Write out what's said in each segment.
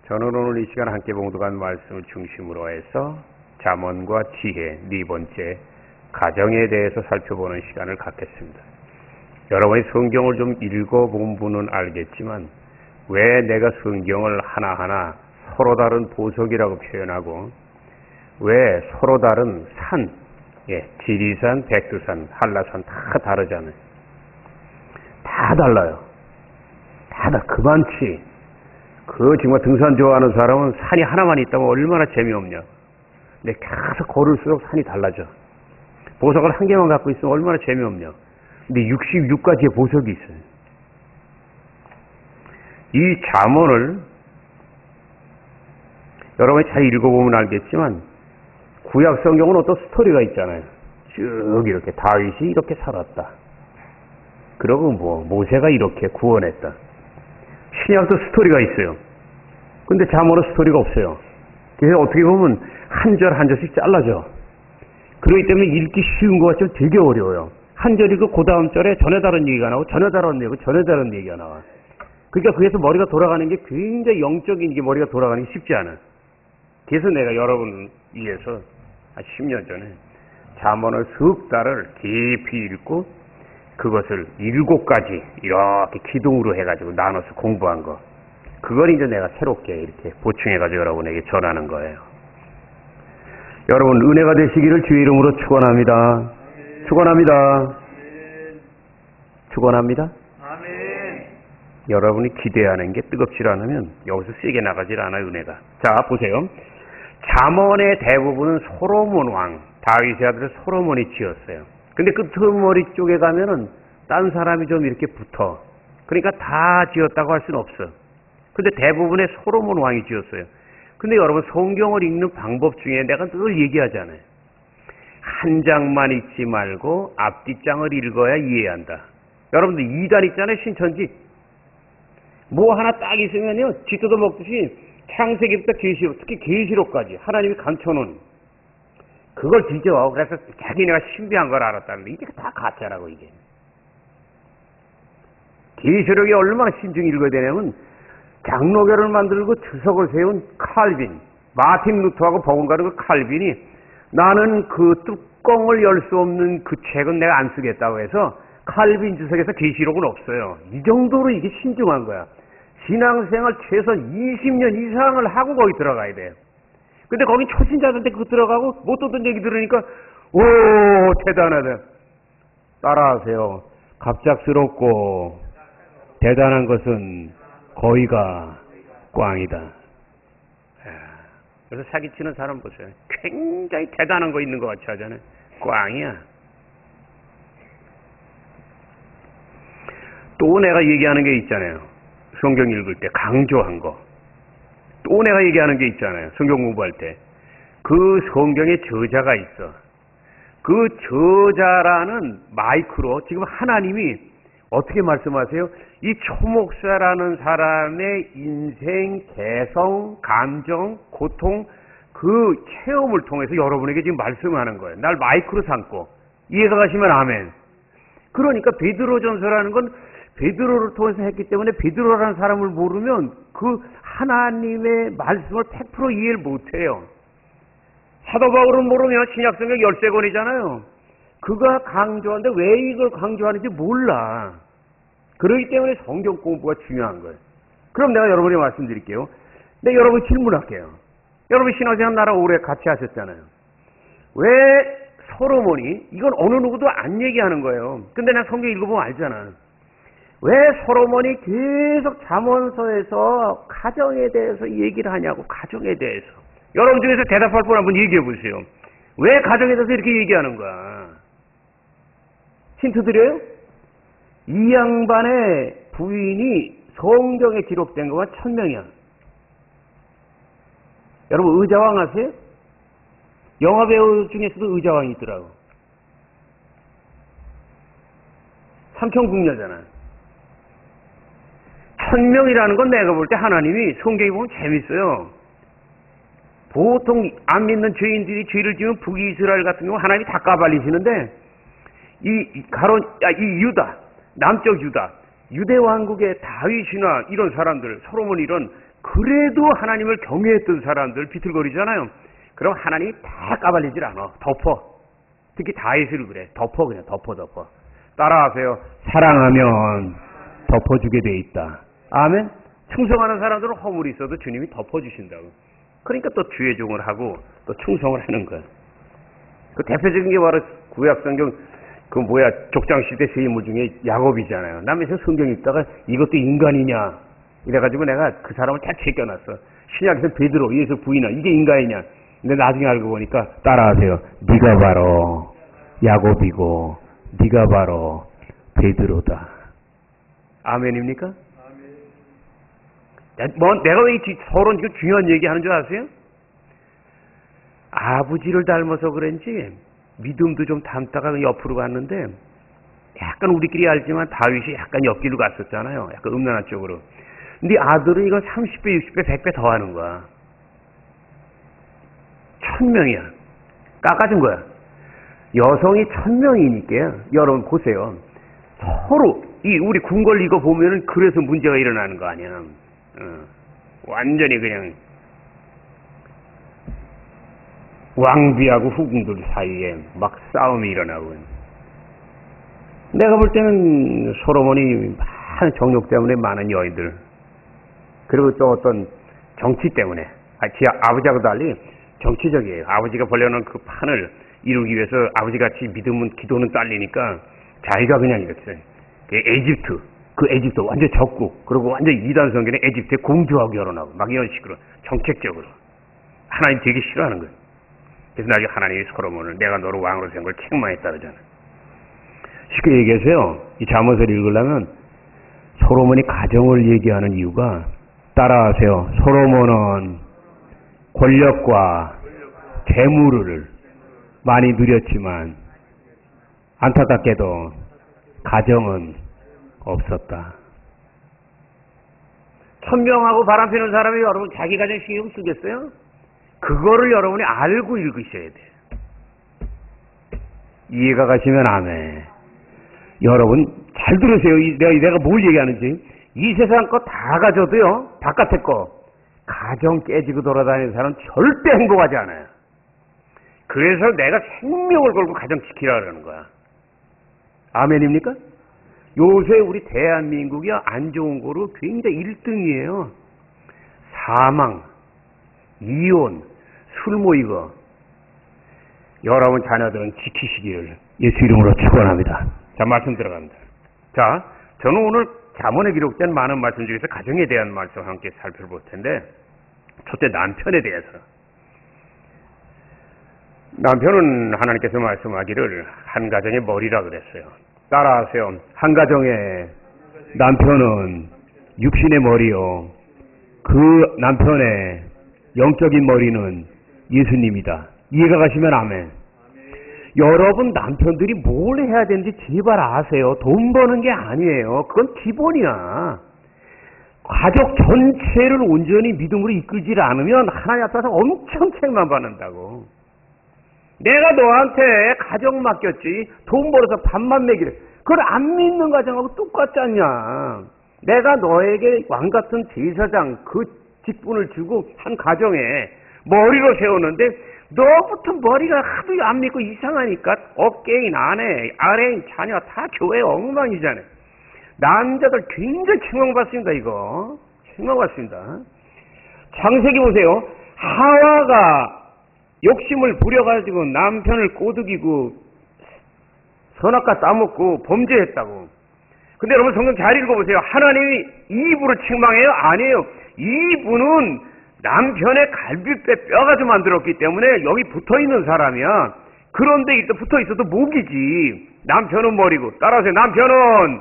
저는 오늘 이 시간 함께 봉독한 말씀을 중심으로 해서 잠언과 지혜 네 번째 가정에 대해서 살펴보는 시간을 갖겠습니다. 여러분이 성경을 좀 읽어본 분은 알겠지만 왜 내가 성경을 하나하나 서로 다른 보석이라고 표현하고 왜 서로 다른 산, 지리산, 백두산, 한라산 다 다르잖아요. 다 달라요. 그 많지. 정말 등산 좋아하는 사람은 산이 하나만 있다면 얼마나 재미없냐. 근데 계속 걸을수록 산이 달라져. 보석을 한 개만 갖고 있으면 얼마나 재미없냐. 근데 66가지의 보석이 있어요. 이 잠언을 여러분이 잘 읽어보면 알겠지만 구약 성경은 어떤 스토리가 있잖아요. 쭉 이렇게 다윗이 이렇게 살았다. 그러고 모세가 이렇게 구원했다. 신약도 스토리가 있어요. 근데 잠언은 스토리가 없어요. 그래서 어떻게 보면 한 절 한 절씩 잘라져. 그렇기 때문에 읽기 쉬운 것 같지만 되게 어려워요. 한 절이고 그 다음 절에 전에 다른 얘기가 나오고 전에 다른 얘기고 전에 다른 얘기가 나와. 그러니까 그래서 머리가 돌아가는 게 굉장히 영적인 게 머리가 돌아가는 게 쉽지 않아. 그래서 내가 여러분을 위해서 한 10년 전에 잠언을 석 달을 깊이 읽고 그것을 7가지 이렇게 기둥으로 해가지고 나눠서 공부한 거. 그걸 이제 내가 새롭게 이렇게 보충해가지고 여러분에게 전하는 거예요. 여러분 은혜가 되시기를 주의 이름으로 축원합니다. 축원합니다. 축원합니다. 아멘. 여러분이 기대하는 게 뜨겁지 않으면 여기서 세게 나가질 않아요, 은혜가. 자, 보세요. 잠언의 대부분은 솔로몬 왕, 다윗의 아들 솔로몬이 지었어요. 근데 끄트머리 쪽에 가면은 딴 사람이 좀 이렇게 붙어. 그러니까 다 지었다고 할 수는 없어. 근데 대부분의 솔로몬 왕이 지었어요. 근데 여러분 성경을 읽는 방법 중에 내가 늘 얘기하잖아요. 한 장만 읽지 말고 앞뒷장을 읽어야 이해한다. 여러분들 2단 있잖아요, 신천지. 뭐 하나 딱 있으면요, 쥐뜯어 먹듯이 창세기부터 계시록, 특히 계시록까지 하나님이 감춰놓은 그걸 뒤져와. 그래서 자기네가 신비한 걸 알았다는데 이게 다 가짜라고 이게. 계시록이 얼마나 신중히 읽어야 되냐면 장로교를 만들고 주석을 세운 칼빈, 마틴 루터하고 버금가는 그 칼빈이 나는 그 뚜껑을 열 수 없는 그 책은 내가 안 쓰겠다고 해서 칼빈 주석에서 계시록은 없어요. 이 정도로 이게 신중한 거야. 신앙생활 최소한 20년 이상을 하고 거기 들어가야 돼요. 근데 거기 초신자들한테 그거 들어가고 못 듣던 얘기 들으니까 오 대단하다. 따라하세요. 갑작스럽고 대단한 것은 거의가 꽝이다. 그래서 사기치는 사람 보세요. 굉장히 대단한 거 있는 것 같이 하잖아요. 꽝이야. 또 내가 얘기하는 게 있잖아요. 성경 읽을 때 강조한 거. 또 내가 얘기하는 게 있잖아요. 성경 공부할 때. 그 성경에 저자가 있어. 그 저자라는 마이크로 지금 하나님이 어떻게 말씀하세요? 이 초목사라는 사람의 인생, 개성, 감정, 고통, 그 체험을 통해서 여러분에게 지금 말씀하는 거예요. 날 마이크로 삼고. 이해가 가시면 아멘. 그러니까 베드로전서라는 건 베드로를 통해서 했기 때문에 베드로라는 사람을 모르면 그 하나님의 말씀을 100% 이해를 못해요. 사도 바울은 모르면 신약성경 13권이잖아요. 그가 강조하는데 왜 이걸 강조하는지 몰라. 그렇기 때문에 성경 공부가 중요한 거예요. 그럼 내가 여러분에게 말씀드릴게요. 근데 여러분 질문할게요. 여러분 신앙생활 나랑 오래 같이 하셨잖아요. 왜 솔로몬이, 이건 어느 누구도 안 얘기하는 거예요. 근데 난 성경 읽어보면 알잖아. 왜 솔로몬이 계속 잠언서에서 가정에 대해서 얘기를 하냐고. 가정에 대해서. 여러분 중에서 대답할 분 한번 얘기해 보세요. 왜 가정에 대해서 이렇게 얘기하는 거야? 힌트 드려요? 이 양반의 부인이 성경에 기록된 것만 1000명이야. 여러분 의자왕 아세요? 영화배우 중에서도 의자왕이 있더라고. 삼천궁녀잖아. 1000명이라는 건 내가 볼 때 하나님이 성경에 보면 재밌어요. 보통 안 믿는 죄인들이 죄를 지으면 북이스라엘 같은 경우 하나님이 다 까발리시는데 이 유다, 남쪽 유다, 유대 왕국의 다윗이나 이런 사람들, 솔로몬 이런 큰 그래도 하나님을 경외했던 사람들 비틀거리잖아요. 그럼 하나님이 다 까발리질 않아. 덮어. 특히 다윗을 그래. 덮어 그냥 덮어. 따라하세요. 사랑하면 덮어주게 돼 있다. 아멘. 충성하는 사람들은 허물이 있어도 주님이 덮어주신다고. 그러니까 또 주의 종을 하고 또 충성을 하는 거야. 그 대표적인 게 바로 구약성경 족장시대 세 인물 중에 야곱이잖아요. 남에서 성경 읽다가 이것도 인간이냐 이래가지고 내가 그 사람을 다 제껴놨어. 신약에서 베드로, 예수 부인아 이게 인간이냐. 근데 나중에 알고 보니까 따라하세요. 네가 바로 야곱이고 네가 바로 베드로다. 아멘입니까? 내가 왜 서론 지금 중요한 얘기 하는 줄 아세요? 아버지를 닮아서 그런지 믿음도 좀 닮다가 옆으로 갔는데 약간 우리끼리 알지만 다윗이 약간 옆길로 갔었잖아요. 약간 음란한 쪽으로. 근데 아들은 이건 30배, 60배, 100배 더 하는 거야. 1000명이야. 깎아준 거야. 여성이 1000명이니까 여러분 보세요. 서로 우리 궁궐 이거 보면은 그래서 문제가 일어나는 거 아니야. 완전히 그냥 왕비하고 후궁들 사이에 막 싸움이 일어나고. 내가 볼 때는 솔로몬이 많은 정욕 때문에 많은 여인들, 그리고 또 어떤 정치 때문에, 아버지하고 달리 정치적이에요. 아버지가 벌려놓은 그 판을 이루기 위해서 아버지같이 믿음은 기도는 딸리니까 자기가 그냥 이랬어요. 에집트 완전 적국, 그리고 완전 이단 성경에 에집트에 공주하고 결혼하고 막 이런 식으로 정책적으로 하나님 되게 싫어하는 거예요. 그래서 나중에 하나님이 솔로몬을 내가 너를 왕으로 세운 걸 책망했다 그러잖아요. 쉽게 얘기해서요, 이 잠언을 읽으려면 솔로몬이 가정을 얘기하는 이유가, 따라하세요. 솔로몬은 권력과 재물을 많이 누렸지만 안타깝게도 가정은 없었다. 천명하고 바람 피는 사람이 여러분 자기 가정 신경 쓰겠어요? 그거를 여러분이 알고 읽으셔야 돼요. 이해가 가시면 아멘. 여러분 잘 들으세요. 내가 뭘 얘기하는지. 이 세상 거 다 가져도요, 바깥에 거 가정 깨지고 돌아다니는 사람은 절대 행복하지 않아요. 그래서 내가 생명을 걸고 가정 지키라 그러는 거야. 아멘입니까? 요새 우리 대한민국이 안 좋은 거로 굉장히 1등이에요. 사망, 이혼, 술 모이고. 여러분 자녀들은 지키시기를 예수 이름으로 축원합니다. 자, 말씀 들어갑니다. 자, 저는 오늘 잠언에 기록된 많은 말씀 중에서 가정에 대한 말씀 함께 살펴볼 텐데, 첫째 남편에 대해서. 남편은 하나님께서 말씀하기를 한 가정의 머리라 그랬어요. 따라하세요. 한 가정의 남편은 육신의 머리요, 그 남편의 영적인 머리는 예수님이다. 이해가 가시면 아멘. 여러분 남편들이 뭘 해야 되는지 제발 아세요. 돈 버는 게 아니에요. 그건 기본이야. 가족 전체를 온전히 믿음으로 이끌지 않으면 하나님 앞에서 엄청 책망받는다고. 내가 너한테 가정 맡겼지, 돈 벌어서 밥만 먹이래. 그걸 안 믿는 가정하고 똑같지 않냐. 내가 너에게 왕같은 제사장 그 직분을 주고 한 가정에 머리로 세웠는데 너부터 머리가 하도 안 믿고 이상하니까 어깨인 아내, 아래인 자녀 다 교회 엉망이잖아요. 남자들 굉장히 책망받습니다. 이거 책망받습니다. 창세기 보세요. 하와가 욕심을 부려가지고 남편을 꼬드기고 선악과 따먹고 범죄했다고. 근데 여러분 성경 잘 읽어보세요. 하나님이 이 입으로 책망해요? 아니에요. 이분은 남편의 갈비뼈 뼈가 좀 만들었기 때문에 여기 붙어있는 사람이야. 그런데 일단 붙어있어도 목이지. 남편은 머리고. 따라하세요. 남편은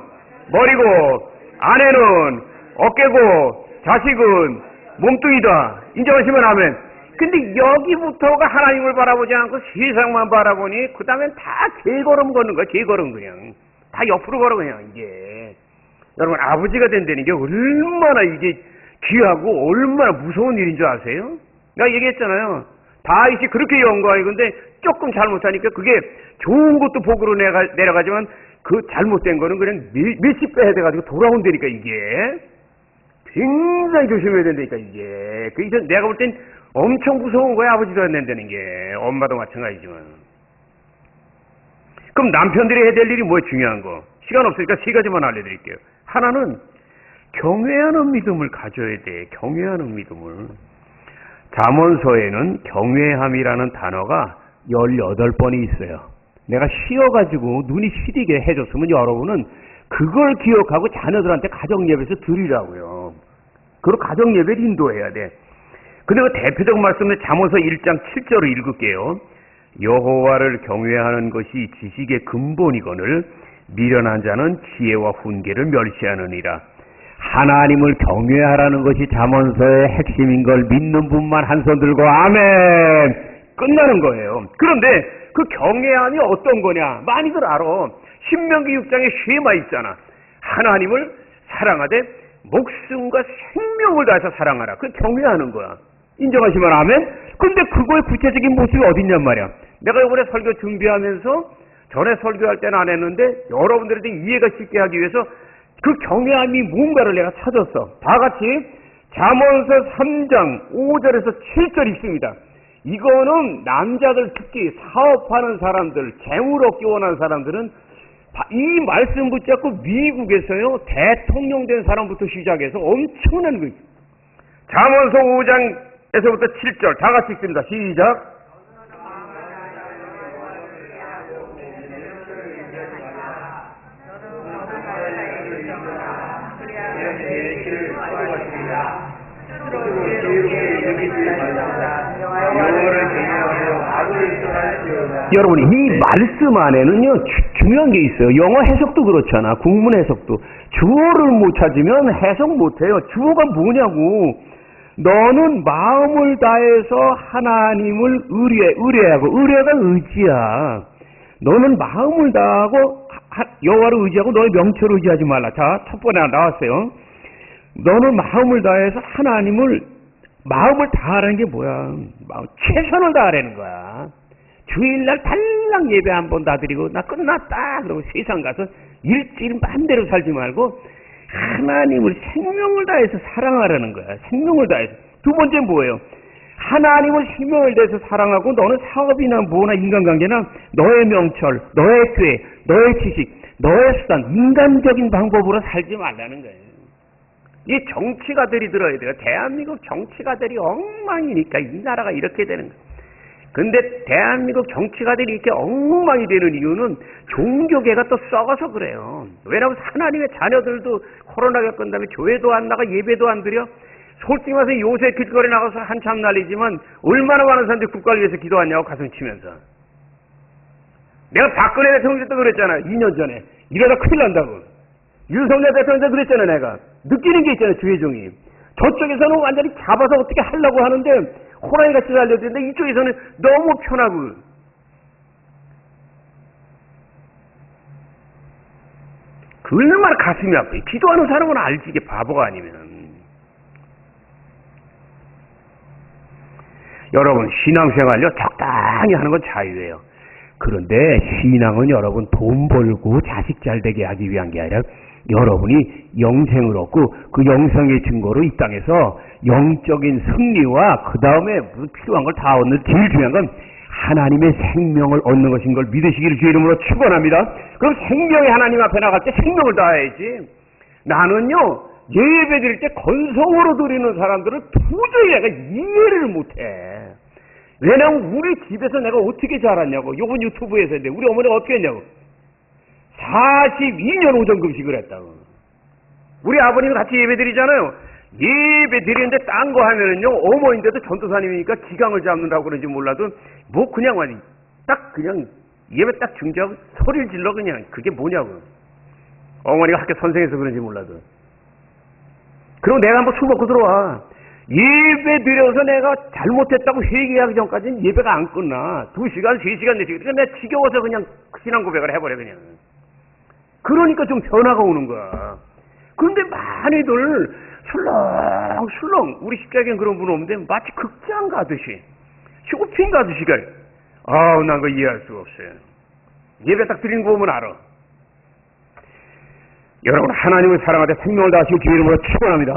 머리고 아내는 어깨고 자식은 몸뚱이다. 인정하시면 아멘. 근데 여기부터가 하나님을 바라보지 않고 세상만 바라보니 그 다음엔 다 개걸음 걷는 거야. 개걸음 그냥. 다 옆으로 걸어 그냥 이게. 여러분 아버지가 된다는 게 얼마나 이게 귀하고 얼마나 무서운 일인 줄 아세요? 내가 얘기했잖아요. 다윗이 그렇게 영광이 근데 조금 잘못하니까 그게 좋은 것도 복으로 내려가지만 그 잘못된 거는 그냥 몇십 배 해돼가지고 돌아온다니까 이게. 굉장히 조심해야 된다니까, 이게. 그게 내가 볼 땐 엄청 무서운 거야, 아버지도 안 된다는 게. 엄마도 마찬가지지만. 그럼 남편들이 해야 될 일이 뭐예요, 중요한 거? 시간 없으니까 세 가지만 알려드릴게요. 하나는 경외하는 믿음을 가져야 돼. 경외하는 믿음을. 잠언서에는 경외함이라는 단어가 18번이 있어요. 내가 쉬어가지고 눈이 시리게 해줬으면 여러분은 그걸 기억하고 자녀들한테 가정예배에서 드리라고요. 그리고 가정예배를 인도해야 돼. 근데 그 대표적 말씀은 잠언서 1장 7절을 읽을게요. 여호와를 경외하는 것이 지식의 근본이거늘 미련한 자는 지혜와 훈계를 멸시하느니라. 하나님을 경외하라는 것이 잠언서의 핵심인 걸 믿는 분만 한 손 들고 아멘! 끝나는 거예요. 그런데 그 경외함이 어떤 거냐? 많이들 알아. 신명기 6장에 쉐마 있잖아. 하나님을 사랑하되 목숨과 생명을 다해서 사랑하라. 그게 경외하는 거야. 인정하시면 아멘? 근데 그거의 구체적인 모습이 어딨냔 말이야. 내가 이번에 설교 준비하면서 전에 설교할 때는 안 했는데 여러분들한테 이해가 쉽게 하기 위해서 그 경외함이 뭔가를 내가 찾았어. 다 같이 잠언서 3장 5절에서 7절 있습니다. 이거는 남자들 특히 사업하는 사람들, 재물 얻기 원하는 사람들은 이 말씀 붙잡고 미국에서요 대통령 된 사람부터 시작해서 엄청난 거예요. 잠언서 5장에서부터 7절 다 같이 읽습니다. 시작. 여러분 이 말씀 안에는요 중요한 게 있어요. 영어 해석도 그렇잖아. 국문 해석도 주어를 못 찾으면 해석 못해요. 주어가 뭐냐고. 너는 마음을 다해서 하나님을 의뢰하고 의뢰가 의지야. 너는 마음을 다하고 여호와를 의지하고 너의 명철을 의지하지 말라. 자, 첫 번에 나왔어요. 너는 마음을 다해서 하나님을 마음을 다하라는 게 뭐야? 최선을 다하라는 거야. 주일날 달랑 예배 한 번 다 드리고 나 끝났다 그러고 세상 가서 일주일 맘대로 살지 말고 하나님을 생명을 다해서 사랑하라는 거야. 생명을 다해서. 두 번째 뭐예요? 하나님을 생명을 다해서 사랑하고 너는 사업이나 뭐나 인간관계나 너의 명철, 너의 꾀, 너의 지식, 너의 수단, 인간적인 방법으로 살지 말라는 거예요. 이 정치가들이 들어야 돼요. 대한민국 정치가들이 엉망이니까 이 나라가 이렇게 되는 거예요. 근데 대한민국 정치가들이 이렇게 엉망이 되는 이유는 종교계가 또 썩어서 그래요. 왜냐하면 하나님의 자녀들도 코로나가 끝난 다음에 교회도 안 나가 예배도 안 드려. 솔직히 말해서 요새 길거리 나가서 한참 난리지만 얼마나 많은 사람들이 국가를 위해서 기도하냐고 가슴 치면서. 내가 박근혜 대통령 때도 그랬잖아. 2년 전에. 이러다 큰일 난다고. 윤석열 대통령 때도 그랬잖아. 내가. 느끼는 게 있잖아요. 주혜종이. 저쪽에서는 완전히 잡아서 어떻게 하려고 하는데 호랑이같이 달려드는데 이쪽에서는 너무 편하고. 그 얼마나 가슴이 아프지. 기도하는 사람은 알지. 이게 바보가 아니면. 여러분 신앙생활요 적당히 하는 건 자유예요. 그런데 신앙은 여러분 돈 벌고 자식 잘 되게 하기 위한 게 아니라 여러분이 영생을 얻고 그 영생의 증거로 이 땅에서 영적인 승리와 그 다음에 필요한 걸 다 얻는 제일 중요한 건 하나님의 생명을 얻는 것인 걸 믿으시기를 주의 이름으로 축원합니다. 그럼 생명이 하나님 앞에 나갈 때 생명을 다해야지. 나는요 예배 드릴 때 건성으로 드리는 사람들은 도저히 내가 이해를 못해. 왜냐면 우리 집에서 내가 어떻게 자랐냐고. 요번 유튜브에서 했는데 우리 어머니가 어떻게 했냐고. 42년 오전 금식을 했다고. 우리 아버님이 같이 예배 드리잖아요. 예배 드리는데 딴 거 하면은요 어머니인데도 전도사님이니까 기강을 잡는다고 그런지 몰라도 뭐 그냥 완전 딱 그냥 예배 딱 중지하고 소리를 질러 그냥. 그게 뭐냐고. 어머니가 학교 선생해서 그런지 몰라도. 그럼 내가 한번 술 먹고 들어와. 예배 드려서 내가 잘못했다고 회개하기 전까지는 예배가 안 끝나. 2시간, 3시간, 4시간. 그러니까 내가 지겨워서 그냥 신앙 고백을 해버려 그냥. 그러니까 좀 변화가 오는 거야. 그런데 많이들 술렁술렁 우리 십자가에는 그런 분 없는데 마치 극장 가듯이 쇼핑 가듯이 가요. 아우 난 그거 이해할 수가 없어요. 예배 딱 드리는 거 보면 알아. 여러분 하나님을 사랑하되 생명을 다하시고 주의 이름으로 축원합니다.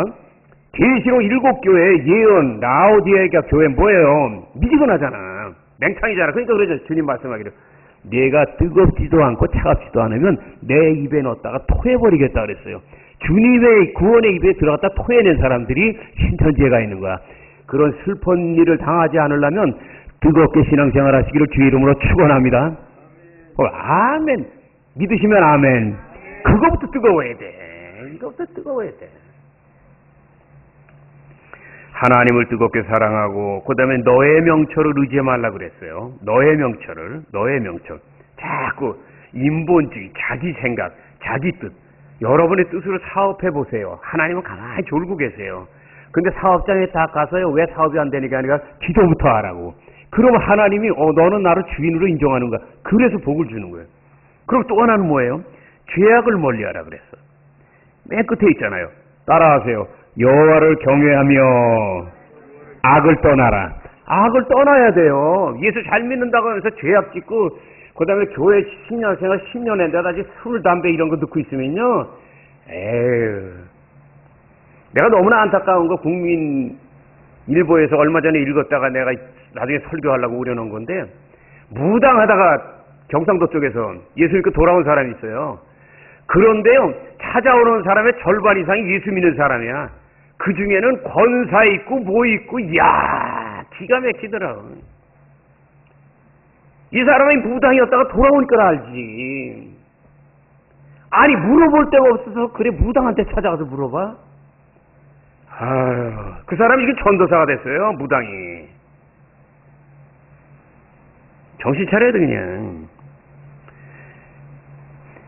계시록 7교회 예언 라오디게아 교회 뭐예요? 미지근하잖아. 맹탕이잖아. 그러니까 그러죠. 주님 말씀하기를 내가 뜨겁지도 않고 차갑지도 않으면 내 입에 넣었다가 토해버리겠다 그랬어요. 주님의 구원의 입에 들어갔다 토해낸 사람들이 신천지에 있는 거야. 그런 슬픈 일을 당하지 않으려면 뜨겁게 신앙생활 하시기를 주의 이름으로 축원합니다. 아멘. 믿으시면 아멘. 그거부터 뜨거워야 돼. 이거부터 뜨거워야 돼. 하나님을 뜨겁게 사랑하고 그 다음에 너의 명철을 의지해 말라 그랬어요. 너의 명철. 자꾸 인본주의, 자기 생각, 자기 뜻. 여러분의 뜻으로 사업해 보세요. 하나님은 가만히 졸고 계세요. 근데 사업장에 딱 가서요. 왜 사업이 안 되는 게 아니라 기도부터 하라고. 그러면 하나님이 너는 나를 주인으로 인정하는 거야. 그래서 복을 주는 거예요. 그럼 또 하나는 뭐예요? 죄악을 멀리하라 그랬어. 맨 끝에 있잖아요. 따라하세요. 여호와를 경외하며 악을 떠나라. 악을 떠나야 돼요. 예수 잘 믿는다고 하면서 죄악 짓고 그 다음에 교회 10년 생활 10년 했는데 다시 술, 담배 이런 거 넣고 있으면요. 에휴. 내가 너무나 안타까운 거 국민일보에서 얼마 전에 읽었다가 내가 나중에 설교하려고 우려놓은 건데 무당하다가 경상도 쪽에서 예수 믿고 돌아온 사람이 있어요. 그런데요. 찾아오는 사람의 절반 이상이 예수 믿는 사람이야. 그 중에는 권사 있고 뭐 있고 이야 기가 막히더라고. 이 사람이 무당이었다가 돌아오니까 알지. 아니 물어볼 데가 없어서 그래 무당한테 찾아가서 물어봐. 아유, 그 사람이 지금 전도사가 됐어요. 무당이. 정신 차려야 돼 그냥.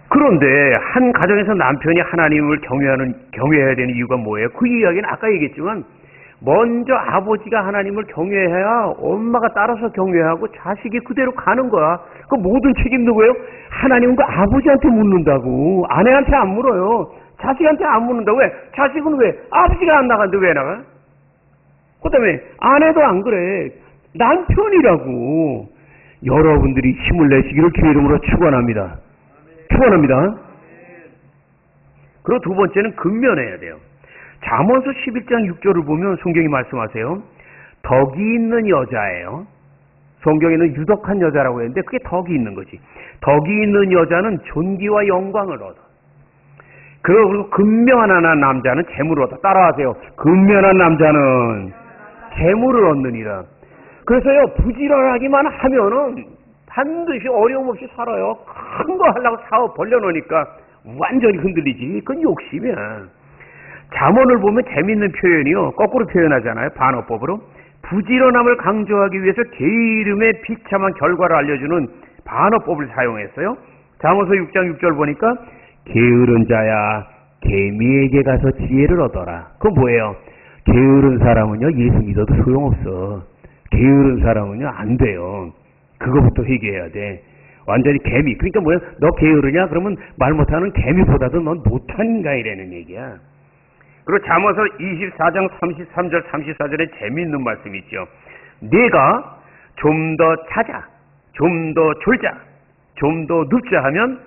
그런데 한 가정에서 남편이 하나님을 경외해야 되는 이유가 뭐예요? 그 이야기는 아까 얘기했지만 먼저 아버지가 하나님을 경외해야 엄마가 따라서 경외하고 자식이 그대로 가는 거야. 그 모든 책임 누구예요? 하나님과 아버지한테 묻는다고. 아내한테 안 물어요. 자식한테 안 묻는다고. 왜? 자식은 왜? 아버지가 안 나가는데 왜 나가? 그 다음에 아내도 안 그래. 남편이라고. 여러분들이 힘을 내시기를 주의 이름으로 축원합니다. 축원합니다. 그리고 두 번째는 근면해야 돼요. 잠언서 11장 6절을 보면 성경이 말씀하세요. 덕이 있는 여자예요. 성경에는 유덕한 여자라고 했는데 그게 덕이 있는 거지. 덕이 있는 여자는 존귀와 영광을 얻어. 그리고 근면한 남자는 재물을 얻어. 따라하세요. 근면한 남자는 재물을 얻느니라. 그래서요 부지런하기만 하면은 반드시 어려움 없이 살아요. 큰 거 하려고 사업 벌려놓으니까 완전히 흔들리지. 그건 욕심이야. 잠언을 보면 재밌는 표현이요. 거꾸로 표현하잖아요. 반어법으로. 부지런함을 강조하기 위해서 게으름의 비참한 결과를 알려주는 반어법을 사용했어요. 잠언서 6장 6절 보니까 게으른 자야 개미에게 가서 지혜를 얻어라. 그건 뭐예요? 게으른 사람은요 예수 믿어도 소용없어. 게으른 사람은요 안 돼요. 그거부터 회개해야 돼. 완전히 개미. 그러니까 뭐야? 너 게으르냐? 그러면 말 못하는 개미보다도 넌 못한 인간이라는 얘기야. 그리고 잠언서 24장 33절 34절에 재미있는 말씀이 있죠. 네가 좀 더 찾아, 좀 더 졸자, 좀 더 눕자 하면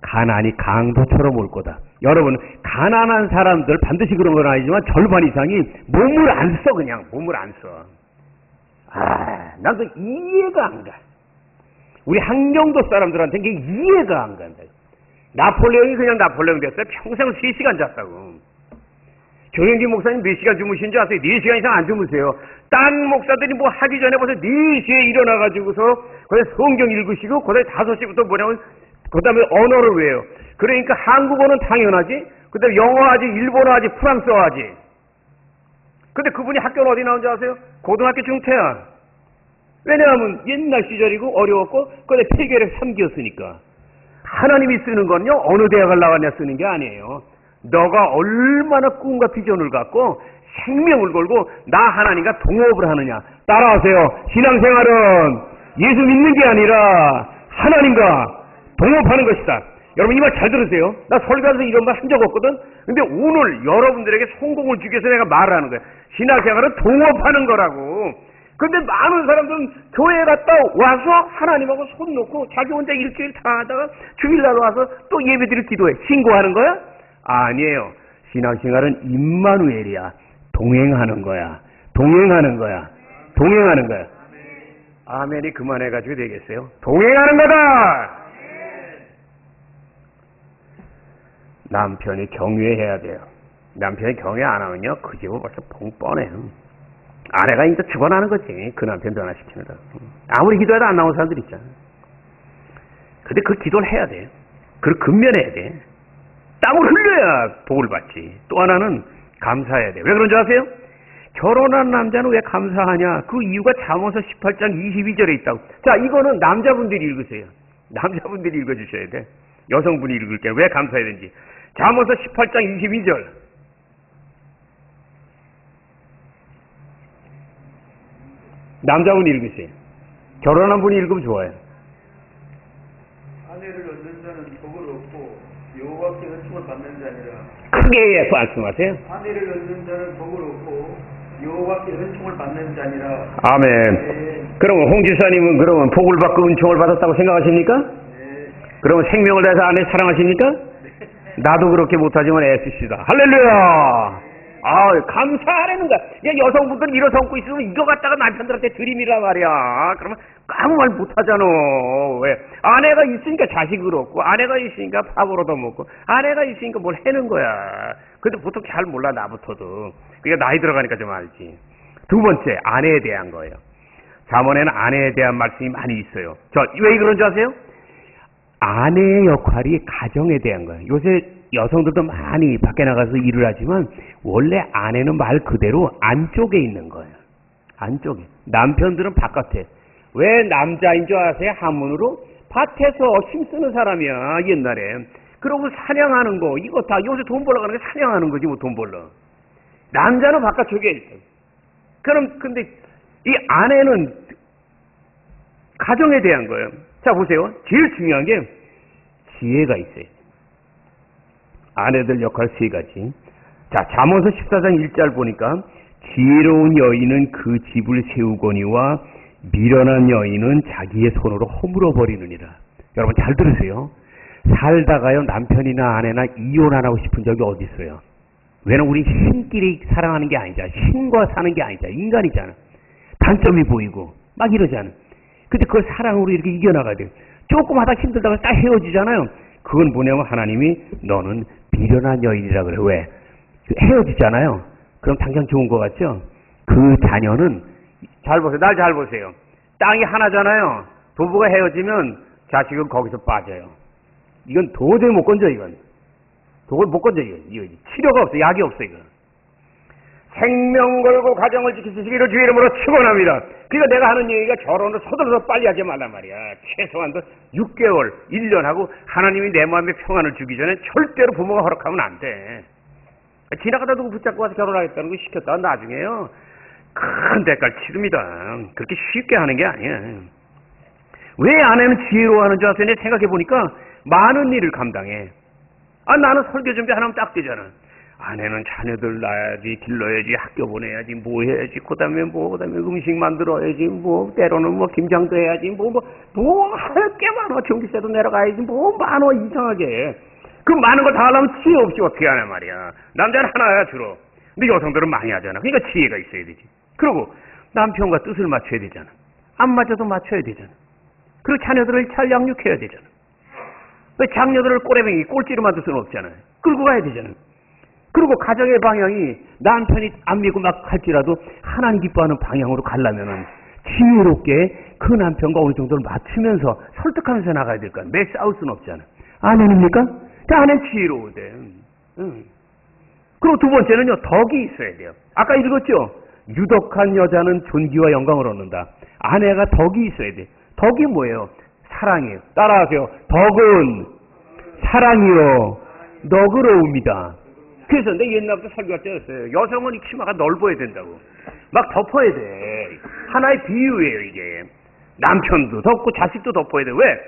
가난이 강도처럼 올 거다. 여러분 가난한 사람들 반드시 그런 건 아니지만 절반 이상이 몸을 안 써. 그냥 몸을 안 써. 난 그 이해가 안 가. 우리 한경도 사람들한테는 그게 이해가 안 간다. 나폴레옹이 그냥 나폴레옹 됐어요. 평생 3시간 잤다고. 조영진 목사님 몇 시간 주무신 줄 아세요? 4시간 이상 안 주무세요. 딴 목사들이 뭐 하기 전에 벌써 4시에 일어나가지고서 그다음에 성경 읽으시고 그다음에 5시부터 뭐냐면 그다음에 언어를 외워요. 그러니까 한국어는 당연하지. 그다음에 영어 하지, 일본어 하지, 프랑스어 하지. 근데 그분이 학교는 어디 나온 줄 아세요? 고등학교 중퇴야. 왜냐하면 옛날 시절이고 어려웠고 그다음에 폐결의 3기였으니까. 하나님이 쓰는 건요 어느 대학을 나왔냐 쓰는 게 아니에요. 너가 얼마나 꿈과 비전을 갖고 생명을 걸고 나 하나님과 동업을 하느냐. 따라하세요. 신앙생활은 예수 믿는 게 아니라 하나님과 동업하는 것이다. 여러분 이 말 잘 들으세요. 나 설교하면서 이런 말 한 적 없거든. 근데 오늘 여러분들에게 성공을 주기 위해서 내가 말을 하는 거야. 신앙생활은 동업하는 거라고. 근데 많은 사람들은 교회에 갔다 와서 하나님하고 손 놓고 자기 혼자 일주일 당하다가 주일날 와서 또 예배드릴 기도해. 신고하는 거야? 아니에요. 신앙생활은 임마누엘이야. 동행하는 거야. 동행하는 거야. 동행하는 거야. 아멘이 그만해가지고 되겠어요? 동행하는 거다! 남편이 경외해야 돼요. 남편이 경외 안 하면요, 그 집은 벌써 뻥뻔해요. 아내가 이제 죽어나는 거지. 그 남편 변화시키느라. 아무리 기도해도 안 나오는 사람들 있잖아. 근데 그 기도를 해야 돼. 그걸 근면해야 돼. 땀을 흘려야 복을 받지. 또 하나는 감사해야 돼. 왜 그런 줄 아세요? 결혼한 남자는 왜 감사하냐? 그 이유가 잠언서 18장 22절에 있다고. 자, 이거는 남자분들이 읽으세요. 남자분들이 읽어주셔야 돼. 여성분이 읽을게요. 왜 감사해야 되는지. 잠언서 18장 22절. 남자분이 읽으세요. 결혼한 분이 읽으면 좋아요. 아내를 얻는 자는 복을 얻고 여호와께 은총을 받는 자니라. 크게 말씀하세요. 아내를 얻는 자는 복을 얻고 여호와께 은총을 받는 자니라. 아멘. 네. 그러면 홍 지사님은 그러면 복을 받고 은총을 받았다고 생각하십니까? 네. 그러면 생명을 다해서 아내 사랑하십니까? 네. 나도 그렇게 못하지만 애쓰시다. 할렐루야. 아, 감사하라는 거야. 야, 여성분들 일어서고 있으면 이거 갖다가 남편들한테 들이밀란 말이야. 그러면 아무 말 못하잖아. 왜? 아내가 있으니까 자식을 얻고, 아내가 있으니까 밥을 얻어먹고, 아내가 있으니까 뭘 해는 거야. 근데 보통 잘 몰라, 나부터도. 그게 나이 들어가니까 좀 알지. 두 번째, 아내에 대한 거예요. 잠언에는 아내에 대한 말씀이 많이 있어요. 왜 그런 줄 아세요? 아내의 역할이 가정에 대한 거예요. 요새 여성들도 많이 밖에 나가서 일을 하지만 원래 아내는 말 그대로 안쪽에 있는 거예요. 안쪽에. 남편들은 바깥에. 왜 남자인 줄 아세요? 한문으로? 밭에서 힘쓰는 사람이야, 옛날에. 그러고 사냥하는 거, 이거 다 요새 돈 벌러 가는 게 사냥하는 거지, 뭐 돈 벌러. 남자는 바깥쪽에 있어. 근데 이 아내는 가정에 대한 거예요. 자, 보세요. 제일 중요한 게 지혜가 있어요. 아내들 역할 세 가지. 자, 잠언서 14장 1절 보니까 지혜로운 여인은 그 집을 세우거니와 미련한 여인은 자기의 손으로 허물어 버리느니라. 여러분 잘 들으세요. 살다가요 남편이나 아내나 이혼 안 하고 싶은 적이 어디 있어요? 왜냐면 우리 신끼리 사랑하는 게 아니잖아. 신과 사는 게 아니잖아. 인간이잖아. 단점이 보이고 막 이러잖아. 근데 그걸 사랑으로 이렇게 이겨나가야 돼요. 조금 하다 힘들다가 딱 헤어지잖아요. 그건 뭐냐면 하나님이 너는 미련한 여인이라 그래. 왜? 헤어지잖아요. 그럼 당장 좋은 거 같죠? 그 자녀는 잘 보세요. 날 잘 보세요. 땅이 하나잖아요. 부부가 헤어지면 자식은 거기서 빠져요. 이건 도저히 못 건져, 이건. 도저히 못 건져, 이건. 치료가 없어. 약이 없어, 이건. 생명 걸고 가정을 지키시기를 주의 이름으로 축원합니다. 그러니까 내가 하는 얘기가 결혼을 서둘러서 빨리 하지 말란 말이야. 최소한도 6개월, 1년 하고 하나님이 내 마음에 평안을 주기 전에 절대로 부모가 허락하면 안 돼. 지나가다 누구 붙잡고 와서 결혼하겠다는 거 시켰다가 나중에요. 큰 대가를 치릅니다. 그렇게 쉽게 하는 게 아니에요. 왜 아내는 지혜로워하는 줄 아세요? 내가 생각해보니까 많은 일을 감당해. 나는 설교 준비 하나면 딱 되잖아. 아내는 자녀들 낳아야지, 길러야지, 학교 보내야지, 뭐 해야지, 그 다음에 음식 만들어야지, 때로는 김장도 해야지, 할 게 많아. 전기세도 내려가야지, 많아, 이상하게. 그 많은 걸 다 하려면 지혜 없이 어떻게 하냐 말이야. 남자는 하나야, 주로. 근데 여성들은 많이 하잖아. 그러니까 지혜가 있어야 되지. 그리고 남편과 뜻을 맞춰야 되잖아. 안 맞아도 맞춰야 되잖아. 그리고 자녀들을 잘 양육해야 되잖아. 왜 장녀들을 꼬레뱅이, 꼴찌로 만들 수는 없잖아요. 끌고 가야 되잖아. 그리고 가정의 방향이 남편이 안 믿고 막 할지라도 하나님 기뻐하는 방향으로 가려면은 지혜롭게 그 남편과 어느 정도를 맞추면서 설득하면서 나가야 될 거야. 매 싸울 수는 없잖아. 아내입니까? 아내는 지혜로워야 돼. 그리고 두 번째는요, 덕이 있어야 돼요. 아까 읽었죠? 유덕한 여자는 존귀와 영광을 얻는다. 아내가 덕이 있어야 돼. 덕이 뭐예요? 사랑이에요. 따라하세요. 덕은 사랑이요 너그러움이다. 그래서 내 옛날부터 설교할 때였어요. 여성은 이 치마가 넓어야 된다고. 막 덮어야 돼. 하나의 비유예요, 이게. 남편도 덮고 자식도 덮어야 돼. 왜?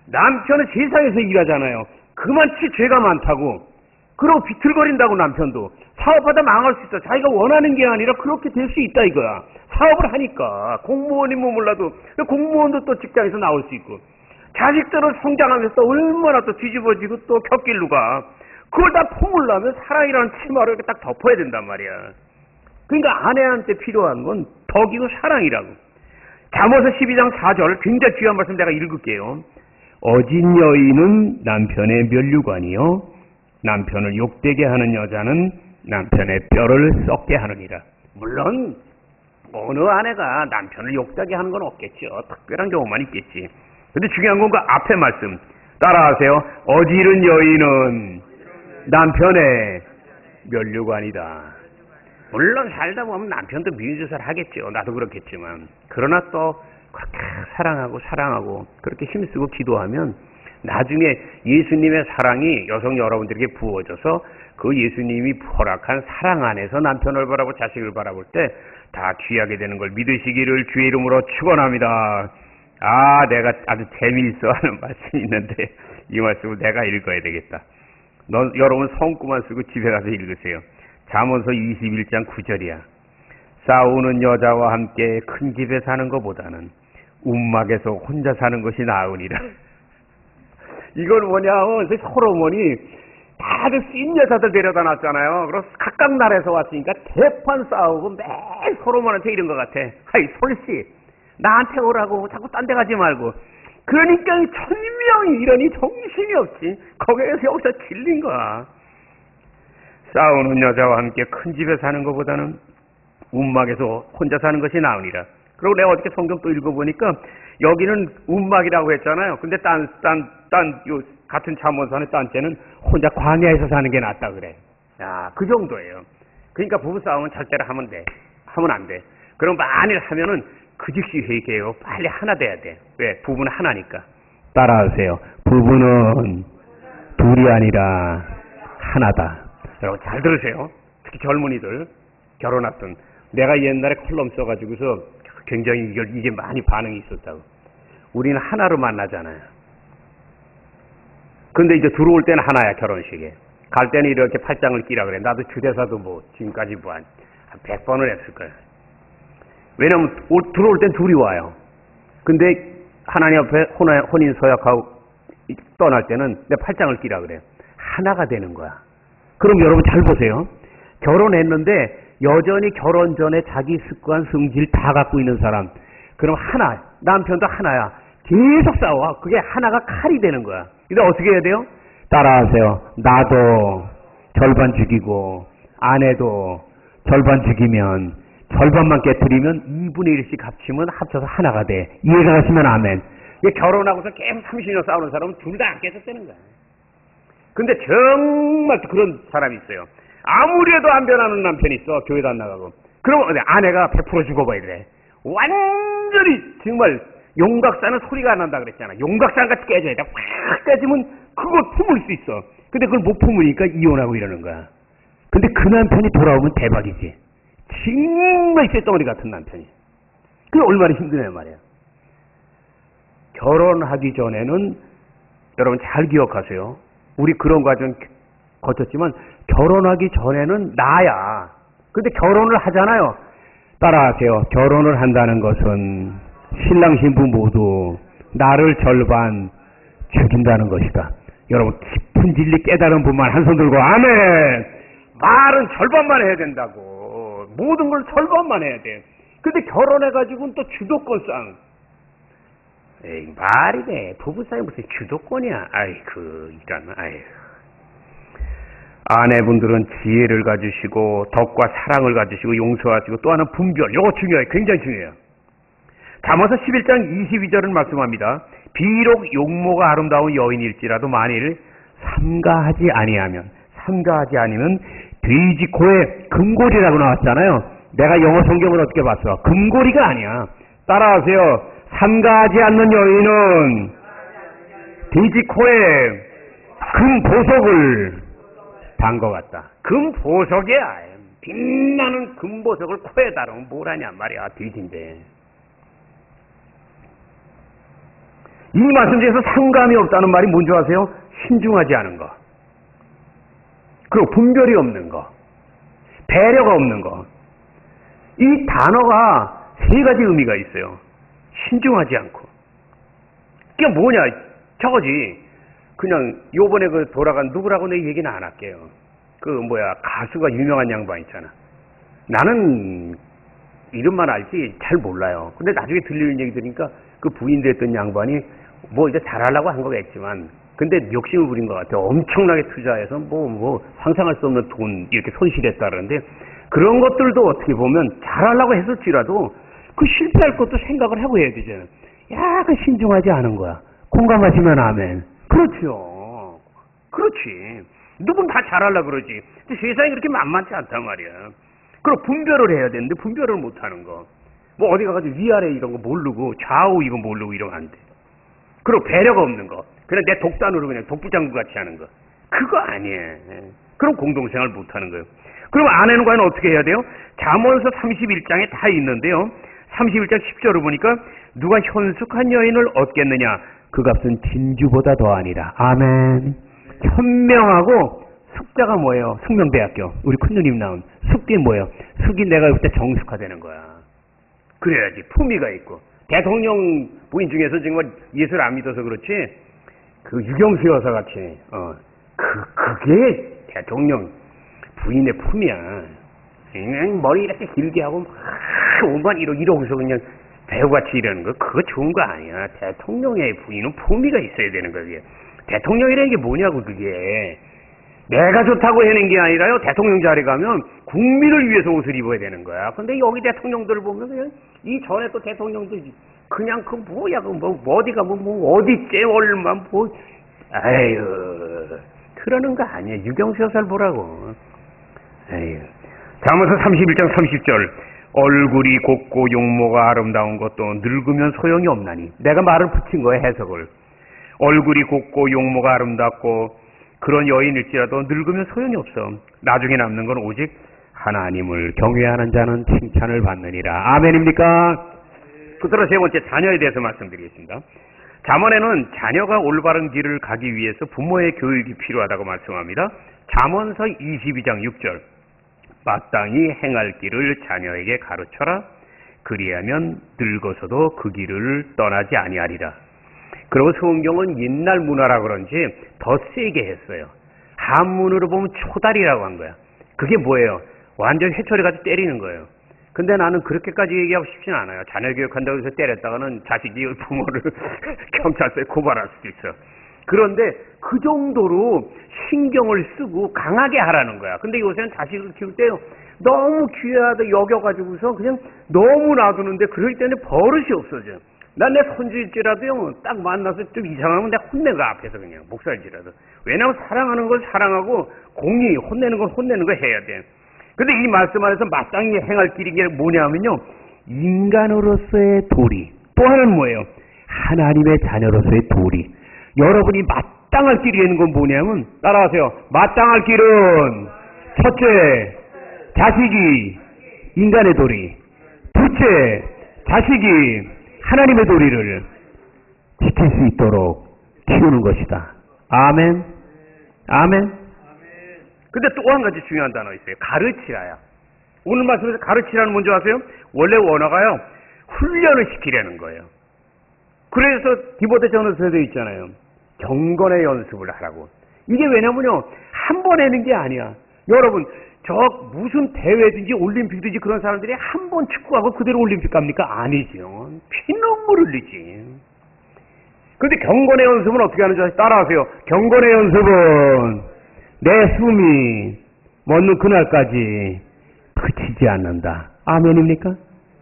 남편은 세상에서 일하잖아요. 그만치 죄가 많다고. 그러고 비틀거린다고 남편도. 사업하다 망할 수 있어. 자기가 원하는 게 아니라 그렇게 될 수 있다 이거야. 사업을 하니까. 공무원이면 몰라도 공무원도 또 직장에서 나올 수 있고. 자식들은 성장하면서 또 얼마나 또 뒤집어지고 또 곁길로 가. 그걸 다 품으려면 사랑이라는 치마로 이렇게 딱 덮어야 된단 말이야. 그러니까 아내한테 필요한 건 덕이고 사랑이라고. 잠언서 12장 4절 굉장히 귀한 말씀 내가 읽을게요. 어진 여인은 남편의 면류관이요 남편을 욕되게 하는 여자는 남편의 뼈를 썩게 하느니라. 물론 어느 아내가 남편을 욕되게 하는 건 없겠죠. 특별한 경우만 있겠지. 근데 중요한 건 그 앞에 말씀 따라하세요. 어지른 여인은 남편의 면류관이다. 물론 살다 보면 남편도 미운짓을 하겠죠. 나도 그렇겠지만. 그러나 또 그렇게 사랑하고 그렇게 힘쓰고 기도하면 나중에 예수님의 사랑이 여성 여러분들에게 부어져서 그 예수님이 허락한 사랑 안에서 남편을 바라보고 자식을 바라볼 때 다 귀하게 되는 걸 믿으시기를 주의 이름으로 축원합니다. 내가 아주 재미있어 하는 말씀이 있는데 이 말씀을 내가 읽어야 되겠다. 여러분 성구만 쓰고 집에 가서 읽으세요. 잠언서 21장 9절이야. 싸우는 여자와 함께 큰 집에 사는 것보다는 움막에서 혼자 사는 것이 나으니라. 이건 뭐냐면 솔로몬이 다들 씬 여자들 데려다 놨잖아요. 그래서 각각 나라에서 왔으니까 대판 싸우고 매일 솔로몬한테 이런 것 같아. 하이 솔씨 나한테 오라고 자꾸 딴 데 가지 말고. 그러니까 천명이 이러니 정신이 없지. 거기에서 여기서 질린 거야. 싸우는 여자와 함께 큰 집에 사는 것보다는 움막에서 혼자 사는 것이 나으니라. 그리고 내가 어저께 성경 또 읽어보니까 여기는 움막이라고 했잖아요. 근데 같은 잠언서는 딴 때는 혼자 광야에서 사는 게 낫다 그래. 그 정도예요. 그러니까 부부싸움은 절대로 하면 안 돼. 그럼 만일 하면은 그 즉시 회개해요. 빨리 하나 돼야 돼. 왜? 부부는 하나니까. 따라하세요. 부부는 둘이 아니라 하나다. 여러분 잘 들으세요. 특히 젊은이들 결혼 앞둔. 내가 옛날에 콜럼 써가지고서 굉장히 이게 많이 반응이 있었다고. 우리는 하나로 만나잖아요. 근데 이제 들어올 때는 하나야, 결혼식에. 갈 때는 이렇게 팔짱을 끼라 그래. 나도 주대사도 지금까지 한 100번을 했을 거야. 왜냐면 들어올 땐 둘이 와요. 근데 하나님 앞에 혼인 서약하고 떠날 때는 내 팔짱을 끼라 그래. 하나가 되는 거야. 그럼 여러분 잘 보세요. 결혼했는데 여전히 결혼 전에 자기 습관, 성질 다 갖고 있는 사람. 그럼 하나, 남편도 하나야. 계속 싸워. 그게 하나가 칼이 되는 거야. 근데 어떻게 해야 돼요? 따라하세요. 나도 절반 죽이고 아내도 절반 죽이면 절반만 깨뜨리면 2분의 1씩 합쳐서 하나가 돼. 이해가 가시면 아멘. 결혼하고서 계속 30년 싸우는 사람은 둘 다 안 깨졌다는 거야. 근데 정말 그런 사람이 있어요. 아무리 해도 안 변하는 남편이 있어. 교회도 안 나가고. 그러면 아내가 100% 죽어봐야 돼. 완전히 정말 용각사는 소리가 안 난다 그랬잖아. 용각사같이 깨져야 돼. 확 깨지면 그걸 품을 수 있어. 근데 그걸 못 품으니까 이혼하고 이러는 거야. 근데 그 남편이 돌아오면 대박이지. 정말 쇳덩어리 같은 남편이. 그게 얼마나 힘드냐 말이야. 결혼하기 전에는 여러분 잘 기억하세요. 우리 그런 과정 거쳤지만 결혼하기 전에는 나야. 근데 결혼을 하잖아요. 따라하세요. 결혼을 한다는 것은 신랑 신부 모두 나를 절반 죽인다는 것이다. 여러분 깊은 진리 깨달은 분만 한 손 들고 아멘. 말은 절반만 해야 된다고. 모든 걸 절반만 해야 돼. 근데 결혼해가지고는 또 주도권 싸움. 에이, 말이 돼. 부부싸움 무슨 주도권이야. 아내분들은 지혜를 가지시고 덕과 사랑을 가지시고 용서하시고 또 하나는 분별. 이거 중요해요. 굉장히 중요해요. 잠언서 11장 22절은 말씀합니다. 비록 용모가 아름다운 여인일지라도 만일 삼가하지 아니면 돼지 코에 금고리라고 나왔잖아요. 내가 영어 성경을 어떻게 봤어? 금고리가 아니야. 따라하세요. 삼가하지 않는 여인은 돼지 코에 금 보석을 단 것 같다. 금 보석이야. 빛나는 금 보석을 코에 달으면 뭘 하냐 말이야. 돼지인데. 이 말씀 중에서 상감이 없다는 말이 뭔지 아세요? 신중하지 않은 거. 그리고 분별이 없는 거. 배려가 없는 거. 이 단어가 세 가지 의미가 있어요. 신중하지 않고. 그게 뭐냐? 저거지. 그냥 요번에 돌아간 누구라고 내 얘기는 안 할게요. 가수가 유명한 양반 있잖아. 나는 이름만 알지 잘 몰라요. 근데 나중에 들리는 얘기 들으니까 그 부인 됐던 양반이 뭐 이제 잘하려고 한 거겠지만 근데 욕심을 부린 것 같아요. 엄청나게 투자해서 뭐 상상할 수 없는 돈 이렇게 손실했다는데 그런 것들도 어떻게 보면 잘하려고 했을지라도 그 실패할 것도 생각을 하고 해야 되잖아요. 약간 신중하지 않은 거야. 공감하시면 아멘. 그렇죠. 그렇지. 누군 다 잘하려고 그러지. 근데 세상이 그렇게 만만치 않단 말이야. 그럼 분별을 해야 되는데 분별을 못하는 거. 뭐 어디 가가지고 위아래 이런 거 모르고 좌우 이거 모르고 이러면 안 돼. 그리고 배려가 없는 거. 그냥 내 독단으로 그냥 독부장구 같이 하는 거. 그거 아니에요. 그럼 공동생활 못하는 거예요. 그럼 아내는 과연 어떻게 해야 돼요? 잠언서 31장에 다 있는데요. 31장 10절을 보니까 누가 현숙한 여인을 얻겠느냐? 그 값은 진주보다 더하니라. 아멘. 현명하고 숙자가 뭐예요? 숙명대학교. 우리 큰누님 나온 숙이 뭐예요? 숙이 내가 그때 정숙화되는 거야. 그래야지 품위가 있고. 대통령 부인 중에서 정말 예수를 안 믿어서 그렇지 그 유경수 여사 같이 그게 대통령 부인의 품이야. 그냥 머리 이렇게 길게 하고 막 오만 이러고서 그냥 배우같이 이러는 거 그거 좋은 거 아니야. 대통령의 부인은 품위가 있어야 되는 거지. 대통령이라는 게 뭐냐고 그게. 내가 좋다고 해낸 게 아니라요. 대통령 자리 가면 국민을 위해서 옷을 입어야 되는 거야. 근데 여기 대통령들을 보면 그냥 이 전에 또 대통령들 그냥 그 뭐야 그 뭐 어디가 뭐 어디 째월만 뭐 아유 그러는 거 아니야. 유경수 여사를 보라고. 아유. 잠언서 31장 30절 얼굴이 곱고 용모가 아름다운 것도 늙으면 소용이 없나니. 내가 말을 붙인 거야 해석을. 얼굴이 곱고 용모가 아름답고 그런 여인일지라도 늙으면 소용이 없어. 나중에 남는 건 오직 하나님을 경외하는 자는 칭찬을 받느니라. 아멘입니까? 끝으로 세 번째 자녀에 대해서 말씀드리겠습니다. 잠언에는 자녀가 올바른 길을 가기 위해서 부모의 교육이 필요하다고 말씀합니다. 잠언서 22장 6절 마땅히 행할 길을 자녀에게 가르쳐라. 그리하면 늙어서도 그 길을 떠나지 아니하리라. 그리고 성경은 옛날 문화라 그런지 더 세게 했어요. 한문으로 보면 초달이라고 한 거야. 그게 뭐예요? 완전 회초리 가지고 때리는 거예요. 근데 나는 그렇게까지 얘기하고 싶진 않아요. 자녀 교육한다고 해서 때렸다가는 자식이 부모를 경찰서에 고발할 수도 있어. 그런데 그 정도로 신경을 쓰고 강하게 하라는 거야. 근데 요새는 자식을 키울 때 너무 귀하다 여겨가지고서 그냥 너무 놔두는데 그럴 때는 버릇이 없어져. 난 내 손주일지라도요, 딱 만나서 좀 이상하면 내가 혼내가 앞에서 그냥, 목살지라도. 왜냐면 사랑하는 걸 사랑하고, 공의, 혼내는 걸 혼내는 거 해야 돼. 근데 이 말씀 안에서 마땅히 행할 길이 뭐냐면요, 인간으로서의 도리. 또 하나는 뭐예요? 하나님의 자녀로서의 도리. 여러분이 마땅할 길이 있는 건 뭐냐면, 따라하세요. 마땅할 길은, 첫째, 자식이 인간의 도리. 둘째, 자식이 하나님의 도리를 지킬 수 있도록 키우는 것이다. 아멘. 아멘. 근데 또 한 가지 중요한 단어 있어요. 가르치라야. 오늘 말씀에서 가르치라는 뭔지 아세요? 원래 원어가요. 훈련을 시키려는 거예요. 그래서 디모데전서에 되어 있잖아요. 경건의 연습을 하라고. 이게 왜냐면요. 한 번 하는 게 아니야. 여러분 저 무슨 대회든지 올림픽든지 그런 사람들이 한 번 축구하고 그대로 올림픽 갑니까? 아니죠. 피눈물 흘리지. 그런데 경건의 연습은 어떻게 하는지 따라하세요. 경건의 연습은 내 숨이 멎는 그날까지 그치지 않는다. 아멘입니까?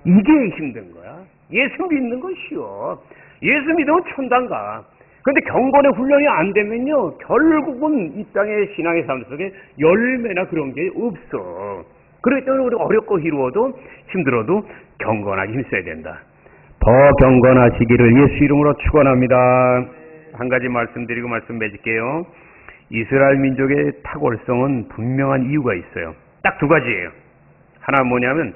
이게 힘든 거야. 예수 믿는 건 쉬워. 예수 믿으면 천당 가. 근데 경건의 훈련이 안 되면요, 결국은 이 땅의 신앙의 삶 속에 열매나 그런 게 없어. 그렇기 때문에 우리 어렵고 힘들어도 경건하게 힘써야 된다. 더 경건하시기를 예수 이름으로 축원합니다. 한 가지 말씀드리고 말씀 맺을게요. 이스라엘 민족의 탁월성은 분명한 이유가 있어요. 딱 두 가지예요. 하나는 뭐냐면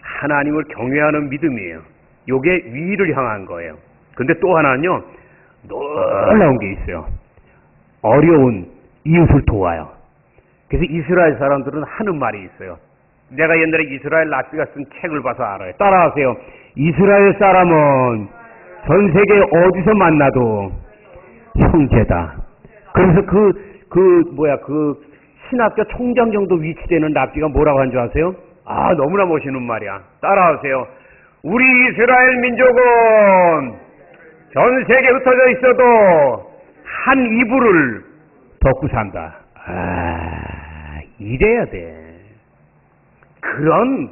하나님을 경외하는 믿음이에요. 요게 위를 향한 거예요. 근데 또 하나는요, 놀라운 게 있어요. 어려운 이웃을 도와요. 그래서 이스라엘 사람들은 하는 말이 있어요. 내가 옛날에 이스라엘 랍비가 쓴 책을 봐서 알아요. 따라하세요. 이스라엘 사람은 전 세계 어디서 만나도 형제다. 그래서 그 신학교 총장 정도 위치되는 랍비가 뭐라고 한 줄 아세요? 너무나 멋있는 말이야. 따라하세요. 우리 이스라엘 민족은 전 세계에 흩어져 있어도 한 이불을 덮고 산다. 이래야 돼. 그런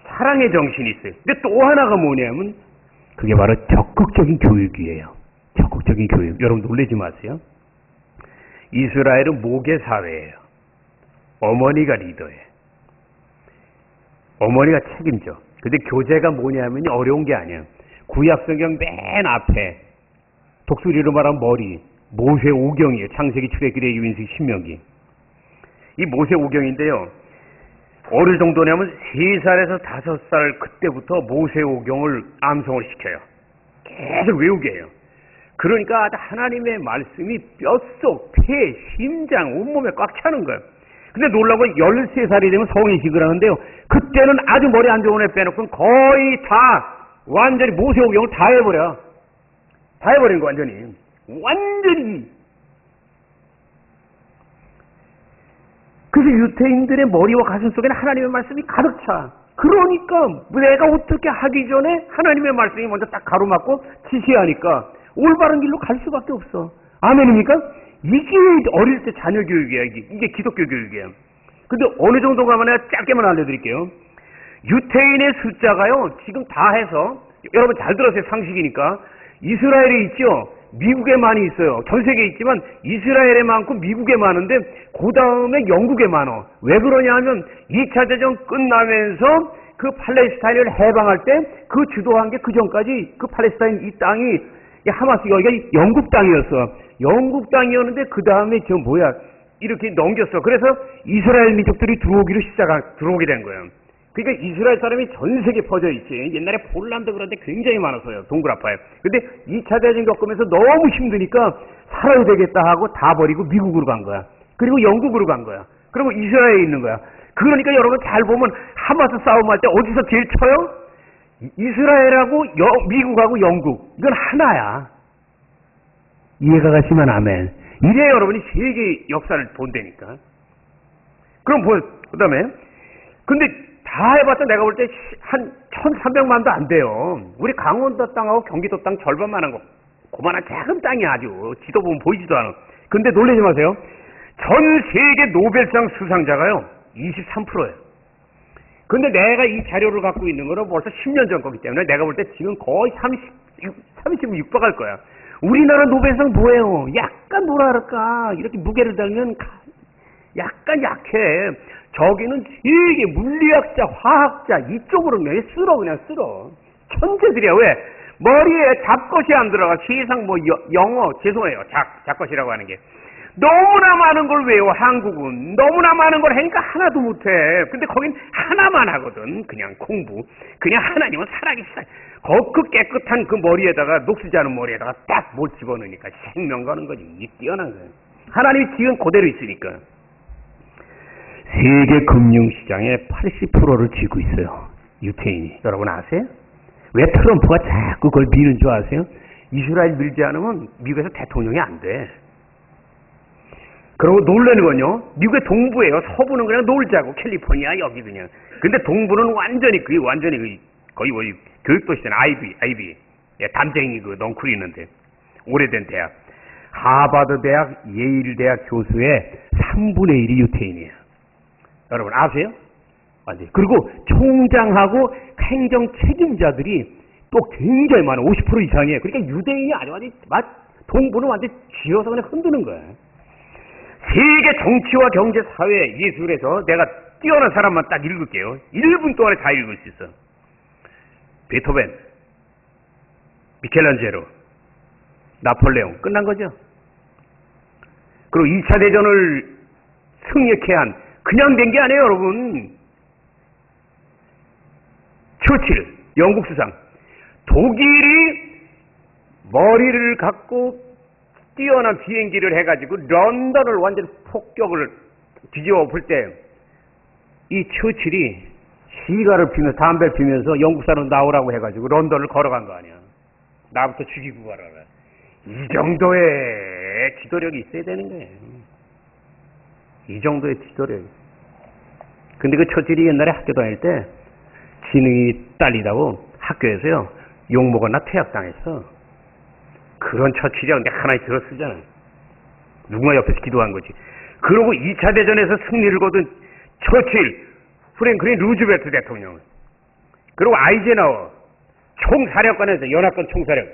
사랑의 정신이 있어요. 근데 또 하나가 뭐냐면 그게 바로 적극적인 교육이에요. 적극적인 교육. 여러분 놀라지 마세요. 이스라엘은 모계 사회예요. 어머니가 리더예요. 어머니가 책임져. 근데 교재가 뭐냐면 어려운 게 아니에요. 구약성경 맨 앞에 독수리로 말하면 머리, 모세 오경이에요. 창세기, 출애굽기, 레위기, 신명기. 이 모세 오경인데요. 어느 정도냐면 3살에서 5살 그때부터 모세 오경을 암송을 시켜요. 계속 외우게 해요. 그러니까 하나님의 말씀이 뼛속, 폐, 심장, 온몸에 꽉 차는 거예요. 근데 놀라운 건 13살이 되면 성인식을 하는데요. 그때는 아주 머리 안 좋은 애 빼놓고는 거의 다 완전히 모세 오경을 다 해버려. 다 해버린 거 완전히. 완전히. 그래서 유태인들의 머리와 가슴 속에는 하나님의 말씀이 가득 차. 그러니까 내가 어떻게 하기 전에 하나님의 말씀이 먼저 딱 가로막고 지시하니까 올바른 길로 갈 수밖에 없어. 아멘입니까? 이게 어릴 때 자녀 교육이야. 이게 기독교 교육이에요. 근데 어느 정도가 내가 짧게만 알려드릴게요. 유태인의 숫자가요, 지금 다 해서, 여러분 잘 들으세요. 상식이니까. 이스라엘에 있죠? 미국에 많이 있어요. 전 세계에 있지만 이스라엘에 많고 미국에 많은데 그 다음에 영국에 많어. 왜 그러냐 하면 2차 대전 끝나면서 그 팔레스타인을 해방할 때 그 주도한 게 그 전까지 그 팔레스타인 이 땅이 하마스 여기가 영국 땅이었어. 영국 땅이었는데 그 다음에 이렇게 넘겼어. 그래서 이스라엘 민족들이 들어오게 된 거예요. 그러니까 이스라엘 사람이 전 세계에 퍼져 있지. 옛날에 폴란드 그런데 굉장히 많았어요. 동굴 아파요. 근데 2차 대전 겪으면서 너무 힘드니까 살아야 되겠다 하고 다 버리고 미국으로 간 거야. 그리고 영국으로 간 거야. 그리고 이스라엘에 있는 거야. 그러니까 여러분 잘 보면 하마스 싸움할 때 어디서 제일 쳐요? 이스라엘하고 미국하고 영국. 이건 하나야. 이해가 가시면 아멘. 이래 여러분이 세계 역사를 본다니까. 그럼 그 다음에 근데 다 해봤자 내가 볼 때 한 1,300만도 안 돼요. 우리 강원도 땅하고 경기도 땅 절반만한 거. 그만한 작은 땅이 아주 지도 보면 보이지도 않아. 근데 놀라지 마세요. 전 세계 노벨상 수상자가요 23%예요. 근데 내가 이 자료를 갖고 있는 거는 벌써 10년 전 거기 때문에 내가 볼 때 지금 거의 30을 육박할 거야. 우리나라 노벨상 뭐예요? 약간 뭐라 그럴까? 이렇게 무게를 달면 약간 약해. 저기는 되게 물리학자, 화학자 이쪽으로 그냥 쓸어. 천재들이야. 왜? 머리에 잡것이 안 들어가. 세상 영어 죄송해요. 잡것이라고 하는 게 너무나 많은 걸 외워. 한국은 너무나 많은 걸 하니까 하나도 못해. 근데 거긴 하나만 하거든. 그냥 공부. 그냥 하나님은 살아계시다. 그 깨끗한 그 머리에다가 녹슬지 않은 머리에다가 딱 뭘 집어넣으니까 생명 가는 거지. 이 뛰어난 거예요. 하나님이 지은 그대로 있으니까. 세계 금융시장의 80%를 쥐고 있어요. 유태인이. 여러분 아세요? 왜 트럼프가 자꾸 그걸 미는 줄 아세요? 이스라엘 밀지 않으면 미국에서 대통령이 안 돼. 그리고 놀라는 건요. 미국의 동부예요. 서부는 그냥 놀자고. 캘리포니아 여기 그냥. 근데 동부는 완전히 거의 교육도시잖아. 아이비. 예, 담쟁이 넝쿨이 있는데. 오래된 대학. 하버드 대학, 예일 대학 교수의 3분의 1이 유태인이에요. 여러분 아세요? 완전히. 그리고 총장하고 행정 책임자들이 또 굉장히 많아. 50% 이상이에요. 그러니까 유대인이 아주 동부는 완전히 쥐어서 그냥 흔드는 거야. 세계 정치와 경제, 사회, 예술에서 내가 뛰어난 사람만 딱 읽을게요. 1분 동안에 다 읽을 수 있어. 베토벤, 미켈란젤로, 나폴레옹. 끝난 거죠. 그리고 2차 대전을 승리케 한 그냥 된 게 아니에요, 여러분. 처칠, 영국 수상. 독일이 머리를 갖고 뛰어난 비행기를 해가지고 런던을 완전 폭격을 뒤집어 볼 때 이 처칠이 시가를 피면서 담배를 피면서 영국 사람 나오라고 해가지고 런던을 걸어간 거 아니야. 나부터 죽이고 가라. 이 정도의 지도력이 있어야 되는 거예요. 이 정도의 지도력이. 근데 그 처칠이 옛날에 학교 다닐 때 지능이 딸리다고 학교에서요 욕먹었나 퇴학당했어. 그런 처칠이야. 근데 하나에 들어쓰잖아. 누군가 옆에서 기도한 거지. 그러고 2차 대전에서 승리를 거둔 처칠, 프랭클린 루즈벨트 대통령, 그리고 아이젠하워 총사령관에서 연합군 총사령,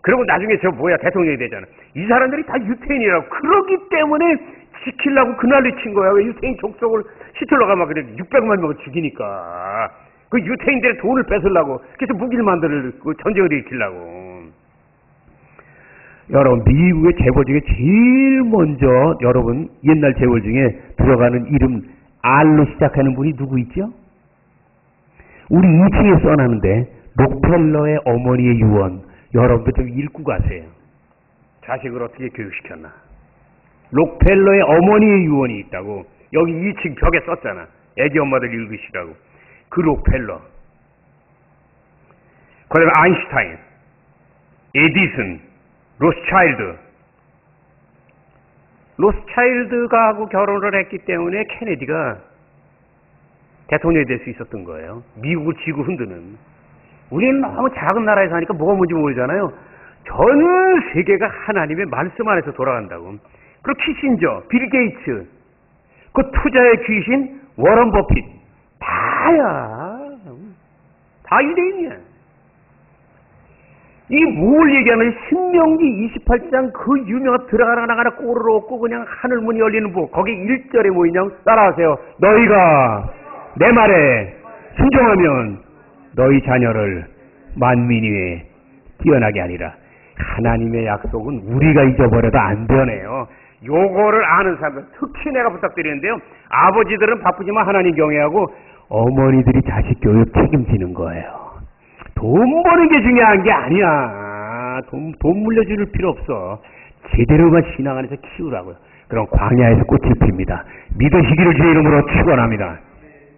그리고 나중에 저 뭐야 대통령이 되잖아. 이 사람들이 다 유태인이라고. 그러기 때문에 지키려고 그날로 친 거야. 왜 유태인 족속을 히틀러가 막 그래 600만 명을 죽이니까 그 유태인들의 돈을 뺏으려고. 그래서 무기를 만들고 전쟁을 일으키려고. 여러분, 미국의 재벌 중에 제일 먼저 여러분 옛날 재벌 중에 들어가는 이름 R로 시작하는 분이 누구 있죠? 우리 2층에 써놨는데 록펠러의 어머니의 유언. 여러분들 좀 읽고 가세요. 자식을 어떻게 교육시켰나. 록펠러의 어머니의 유언이 있다고 여기 2층 벽에 썼잖아. 애기 엄마들 읽으시라고. 그 록펠러, 그 다음에 아인슈타인, 에디슨, 로스차일드가 하고 결혼을 했기 때문에 케네디가 대통령이 될 수 있었던 거예요. 미국을 쥐고 흔드는. 우리는 너무 작은 나라에 사니까 뭐가 뭔지 모르잖아요. 전 세계가 하나님의 말씀 안에서 돌아간다고. 그리고 키신저, 빌 게이츠, 그 투자의 귀신 워런 버핏, 다야. 다 유대인이야. 이 뭘 얘기하는 신명기 28장 그 유명한 들어가나 나가나 꼴을 얻고 그냥 하늘 문이 열리는 부. 거기 1절에 뭐 있냐면 따라하세요. 너희가 내 말에 순종하면 너희 자녀를 만민 위에 뛰어나게 하리라. 하나님의 약속은 우리가 잊어버려도 안 되네요. 요거를 아는 사람들 특히 내가 부탁드리는데요. 아버지들은 바쁘지만 하나님 경외하고 어머니들이 자식 교육 책임지는 거예요. 돈 버는 게 중요한 게 아니야. 돈 물려줄 필요 없어. 제대로만 신앙 안에서 키우라고요. 그럼 광야에서 꽃이 핍니다. 믿으시기를 제 이름으로 축원합니다.